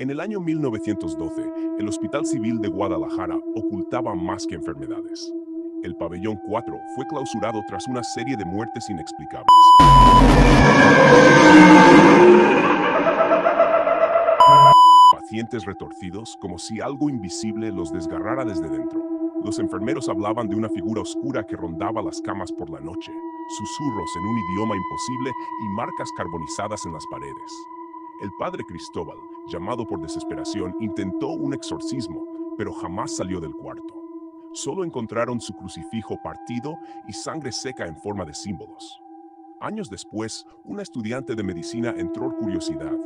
En el año 1912, el Hospital Civil de Guadalajara ocultaba más que enfermedades. El pabellón 4 fue clausurado tras una serie de muertes inexplicables. Pacientes retorcidos, como si algo invisible los desgarrara desde dentro. Los enfermeros hablaban de una figura oscura que rondaba las camas por la noche, susurros en un idioma imposible y marcas carbonizadas en las paredes. El padre Cristóbal, llamado por desesperación, intentó un exorcismo, pero jamás salió del cuarto. Solo encontraron su crucifijo partido y sangre seca en forma de símbolos. Años después, una estudiante de medicina entró por curiosidad.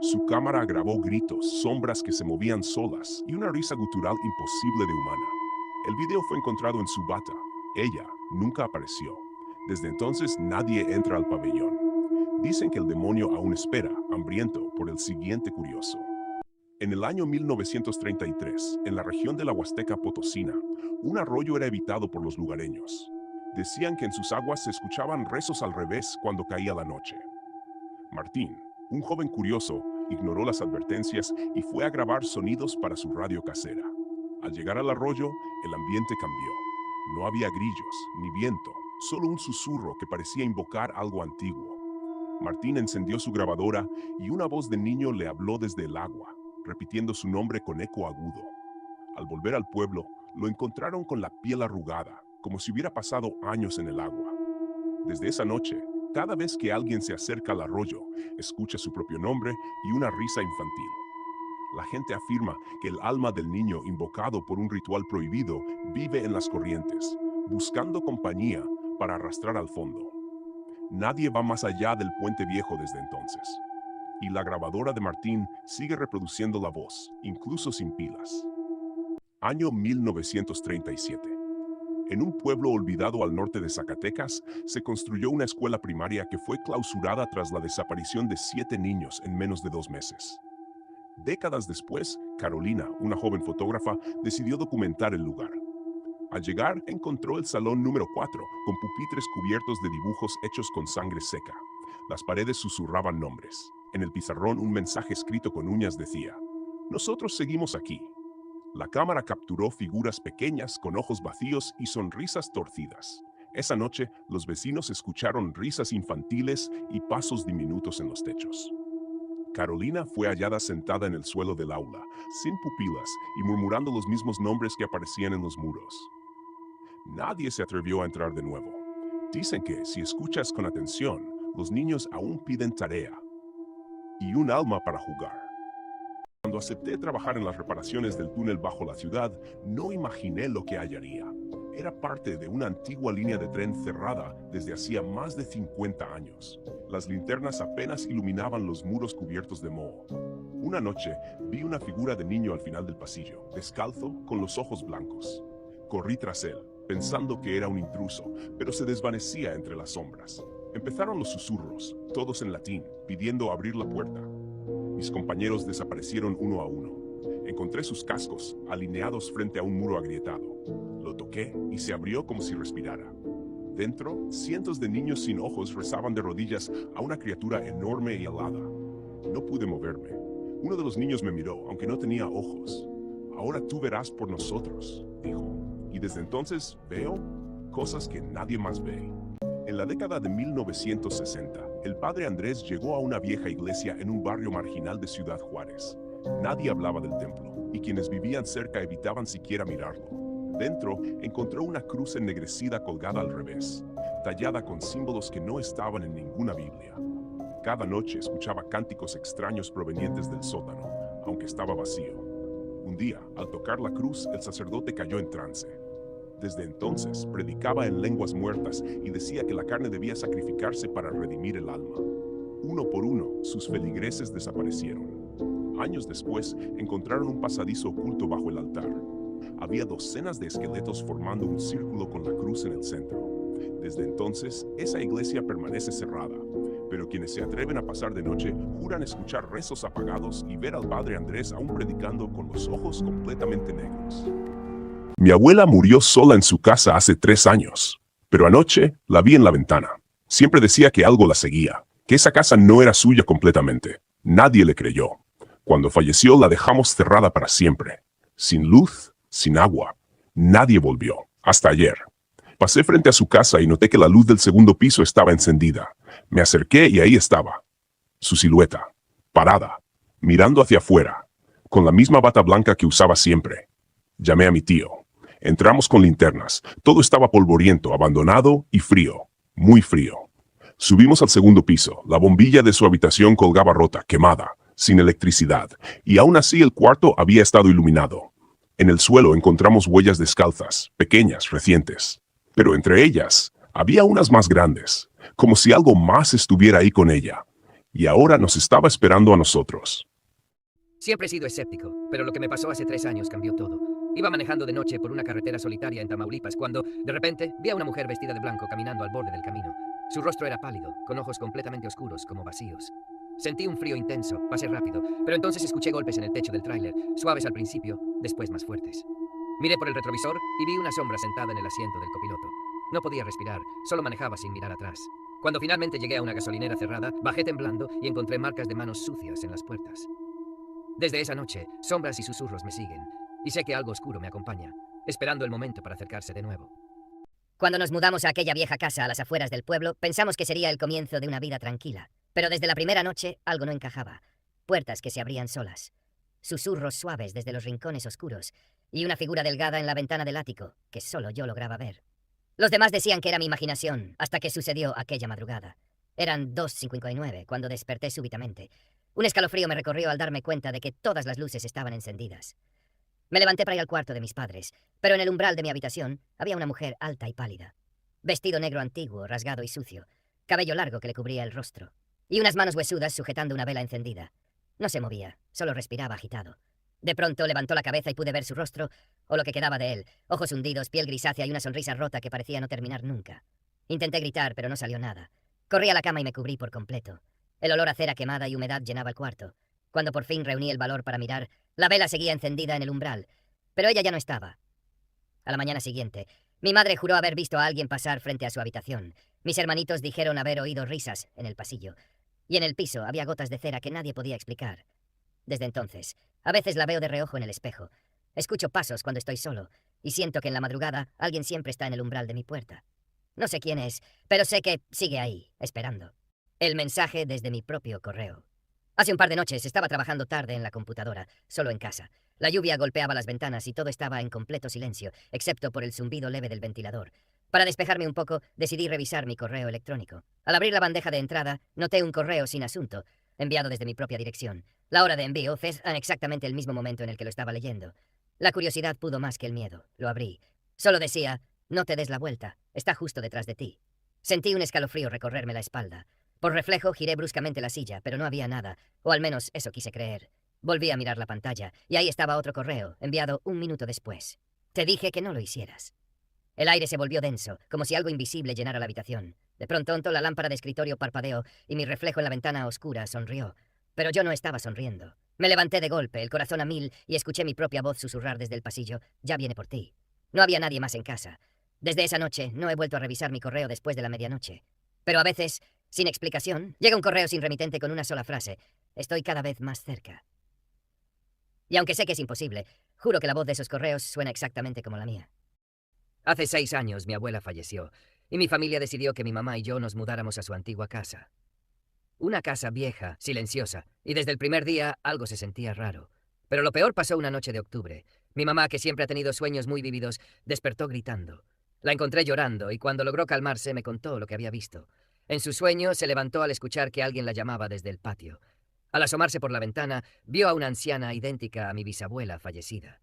Su cámara grabó gritos, sombras que se movían solas y una risa gutural imposible de humana. El video fue encontrado en su bata. Ella nunca apareció. Desde entonces nadie entra al pabellón. Dicen que el demonio aún espera, hambriento, por el siguiente curioso. En el año 1933, en la región de la Huasteca Potosina, un arroyo era evitado por los lugareños. Decían que en sus aguas se escuchaban rezos al revés cuando caía la noche. Martín, un joven curioso, ignoró las advertencias y fue a grabar sonidos para su radio casera. Al llegar al arroyo, el ambiente cambió. No había grillos, ni viento, solo un susurro que parecía invocar algo antiguo. Martín encendió su grabadora y una voz de niño le habló desde el agua, repitiendo su nombre con eco agudo. Al volver al pueblo, lo encontraron con la piel arrugada, como si hubiera pasado años en el agua. Desde esa noche, cada vez que alguien se acerca al arroyo, escucha su propio nombre y una risa infantil. La gente afirma que el alma del niño invocado por un ritual prohibido vive en las corrientes, buscando compañía para arrastrar al fondo. Nadie va más allá del puente viejo desde entonces. Y la grabadora de Martín sigue reproduciendo la voz, incluso sin pilas. Año 1937. En un pueblo olvidado al norte de Zacatecas, se construyó una escuela primaria que fue clausurada tras la desaparición de 7 niños en menos de 2 meses. Décadas después, Carolina, una joven fotógrafa, decidió documentar el lugar. Al llegar, encontró el salón número 4, con pupitres cubiertos de dibujos hechos con sangre seca. Las paredes susurraban nombres. En el pizarrón, un mensaje escrito con uñas decía: "Nosotros seguimos aquí". La cámara capturó figuras pequeñas con ojos vacíos y sonrisas torcidas. Esa noche, los vecinos escucharon risas infantiles y pasos diminutos en los techos. Carolina fue hallada sentada en el suelo del aula, sin pupilas y murmurando los mismos nombres que aparecían en los muros. Nadie se atrevió a entrar de nuevo. Dicen que, si escuchas con atención, los niños aún piden tarea y un alma para jugar. Cuando acepté trabajar en las reparaciones del túnel bajo la ciudad, no imaginé lo que hallaría. Era parte de una antigua línea de tren cerrada desde hacía más de 50 años. Las linternas apenas iluminaban los muros cubiertos de moho. Una noche, vi una figura de niño al final del pasillo, descalzo, con los ojos blancos. Corrí tras él, pensando que era un intruso, pero se desvanecía entre las sombras. Empezaron los susurros, todos en latín, pidiendo abrir la puerta. Mis compañeros desaparecieron uno a uno. Encontré sus cascos, alineados frente a un muro agrietado. Lo toqué y se abrió como si respirara. Dentro, cientos de niños sin ojos rezaban de rodillas a una criatura enorme y alada. No pude moverme. Uno de los niños me miró, aunque no tenía ojos. "Ahora tú verás por nosotros", dijo. Y desde entonces veo cosas que nadie más ve. En la década de 1960, el padre Andrés llegó a una vieja iglesia en un barrio marginal de Ciudad Juárez. Nadie hablaba del templo, y quienes vivían cerca evitaban siquiera mirarlo. Dentro, encontró una cruz ennegrecida colgada al revés, tallada con símbolos que no estaban en ninguna Biblia. Cada noche escuchaba cánticos extraños provenientes del sótano, aunque estaba vacío. Un día, al tocar la cruz, el sacerdote cayó en trance. Desde entonces, predicaba en lenguas muertas y decía que la carne debía sacrificarse para redimir el alma. Uno por uno, sus feligreses desaparecieron. Años después, encontraron un pasadizo oculto bajo el altar. Había docenas de esqueletos formando un círculo con la cruz en el centro. Desde entonces, esa iglesia permanece cerrada, pero quienes se atreven a pasar de noche juran escuchar rezos apagados y ver al padre Andrés aún predicando con los ojos completamente negros. Mi abuela murió sola en su casa hace 3 años, pero anoche la vi en la ventana. Siempre decía que algo la seguía, que esa casa no era suya completamente. Nadie le creyó. Cuando falleció la dejamos cerrada para siempre. Sin luz, sin agua. Nadie volvió. Hasta ayer. Pasé frente a su casa y noté que la luz del segundo piso estaba encendida. Me acerqué y ahí estaba. Su silueta. Parada. Mirando hacia afuera. Con la misma bata blanca que usaba siempre. Llamé a mi tío. Entramos con linternas. Todo estaba polvoriento, abandonado y frío. Muy frío. Subimos al segundo piso. La bombilla de su habitación colgaba rota, quemada, sin electricidad. Y aún así el cuarto había estado iluminado. En el suelo encontramos huellas descalzas, pequeñas, recientes. Pero entre ellas, había unas más grandes, como si algo más estuviera ahí con ella. Y ahora nos estaba esperando a nosotros. Siempre he sido escéptico, pero lo que me pasó hace 3 años cambió todo. Iba manejando de noche por una carretera solitaria en Tamaulipas cuando, de repente, vi a una mujer vestida de blanco caminando al borde del camino. Su rostro era pálido, con ojos completamente oscuros, como vacíos. Sentí un frío intenso, pasé rápido, pero entonces escuché golpes en el techo del tráiler, suaves al principio, después más fuertes. Miré por el retrovisor y vi una sombra sentada en el asiento del copiloto. No podía respirar, solo manejaba sin mirar atrás. Cuando finalmente llegué a una gasolinera cerrada, bajé temblando y encontré marcas de manos sucias en las puertas. Desde esa noche, sombras y susurros me siguen, y sé que algo oscuro me acompaña, esperando el momento para acercarse de nuevo. Cuando nos mudamos a aquella vieja casa a las afueras del pueblo, pensamos que sería el comienzo de una vida tranquila. Pero desde la primera noche, algo no encajaba. Puertas que se abrían solas, susurros suaves desde los rincones oscuros, y una figura delgada en la ventana del ático, que solo yo lograba ver. Los demás decían que era mi imaginación, hasta que sucedió aquella madrugada. Eran 2:59 cuando desperté súbitamente. Un escalofrío me recorrió al darme cuenta de que todas las luces estaban encendidas. Me levanté para ir al cuarto de mis padres, pero en el umbral de mi habitación había una mujer alta y pálida. Vestido negro antiguo, rasgado y sucio, cabello largo que le cubría el rostro, y unas manos huesudas sujetando una vela encendida. No se movía, solo respiraba agitado. De pronto levantó la cabeza y pude ver su rostro, o lo que quedaba de él, ojos hundidos, piel grisácea y una sonrisa rota que parecía no terminar nunca. Intenté gritar, pero no salió nada. Corrí a la cama y me cubrí por completo. El olor a cera quemada y humedad llenaba el cuarto. Cuando por fin reuní el valor para mirar, la vela seguía encendida en el umbral, pero ella ya no estaba. A la mañana siguiente, mi madre juró haber visto a alguien pasar frente a su habitación. Mis hermanitos dijeron haber oído risas en el pasillo. Y en el piso había gotas de cera que nadie podía explicar. Desde entonces, a veces la veo de reojo en el espejo. Escucho pasos cuando estoy solo, y siento que en la madrugada alguien siempre está en el umbral de mi puerta. No sé quién es, pero sé que sigue ahí, esperando. El mensaje desde mi propio correo. Hace un par de noches estaba trabajando tarde en la computadora, solo en casa. La lluvia golpeaba las ventanas y todo estaba en completo silencio, excepto por el zumbido leve del ventilador. Para despejarme un poco, decidí revisar mi correo electrónico. Al abrir la bandeja de entrada, noté un correo sin asunto, enviado desde mi propia dirección. La hora de envío fue en exactamente el mismo momento en el que lo estaba leyendo. La curiosidad pudo más que el miedo. Lo abrí. Solo decía: no te des la vuelta, está justo detrás de ti. Sentí un escalofrío recorrerme la espalda. Por reflejo giré bruscamente la silla, pero no había nada, o al menos eso quise creer. Volví a mirar la pantalla, y ahí estaba otro correo, enviado 1 minuto después. Te dije que no lo hicieras. El aire se volvió denso, como si algo invisible llenara la habitación. De pronto, la lámpara de escritorio parpadeó, y mi reflejo en la ventana oscura sonrió. Pero yo no estaba sonriendo. Me levanté de golpe, el corazón a 1000, y escuché mi propia voz susurrar desde el pasillo: ya viene por ti. No había nadie más en casa. Desde esa noche no he vuelto a revisar mi correo después de la medianoche. Pero a veces, sin explicación, llega un correo sin remitente con una sola frase: estoy cada vez más cerca. Y aunque sé que es imposible, juro que la voz de esos correos suena exactamente como la mía. Hace 6 años mi abuela falleció, y mi familia decidió que mi mamá y yo nos mudáramos a su antigua casa. Una casa vieja, silenciosa, y desde el primer día algo se sentía raro. Pero lo peor pasó una noche de octubre. Mi mamá, que siempre ha tenido sueños muy vívidos, despertó gritando. La encontré llorando, y cuando logró calmarse me contó lo que había visto. En su sueño se levantó al escuchar que alguien la llamaba desde el patio. Al asomarse por la ventana, vio a una anciana idéntica a mi bisabuela fallecida.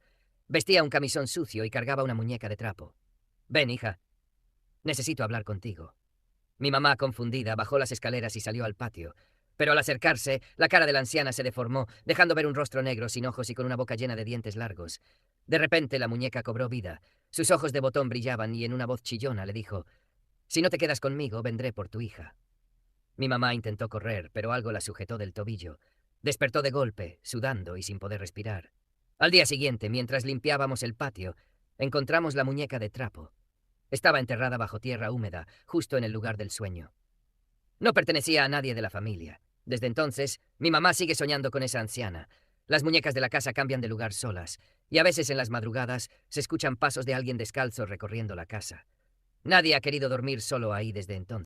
Vestía un camisón sucio y cargaba una muñeca de trapo. Ven, hija. Necesito hablar contigo. Mi mamá, confundida, bajó las escaleras y salió al patio. Pero al acercarse, la cara de la anciana se deformó, dejando ver un rostro negro sin ojos y con una boca llena de dientes largos. De repente la muñeca cobró vida. Sus ojos de botón brillaban y en una voz chillona le dijo: si no te quedas conmigo, vendré por tu hija. Mi mamá intentó correr, pero algo la sujetó del tobillo. Despertó de golpe, sudando y sin poder respirar. Al día siguiente, mientras limpiábamos el patio, encontramos la muñeca de trapo. Estaba enterrada bajo tierra húmeda, justo en el lugar del sueño. No pertenecía a nadie de la familia. Desde entonces, mi mamá sigue soñando con esa anciana. Las muñecas de la casa cambian de lugar solas, y a veces en las madrugadas se escuchan pasos de alguien descalzo recorriendo la casa. Nadie ha querido dormir solo ahí desde entonces.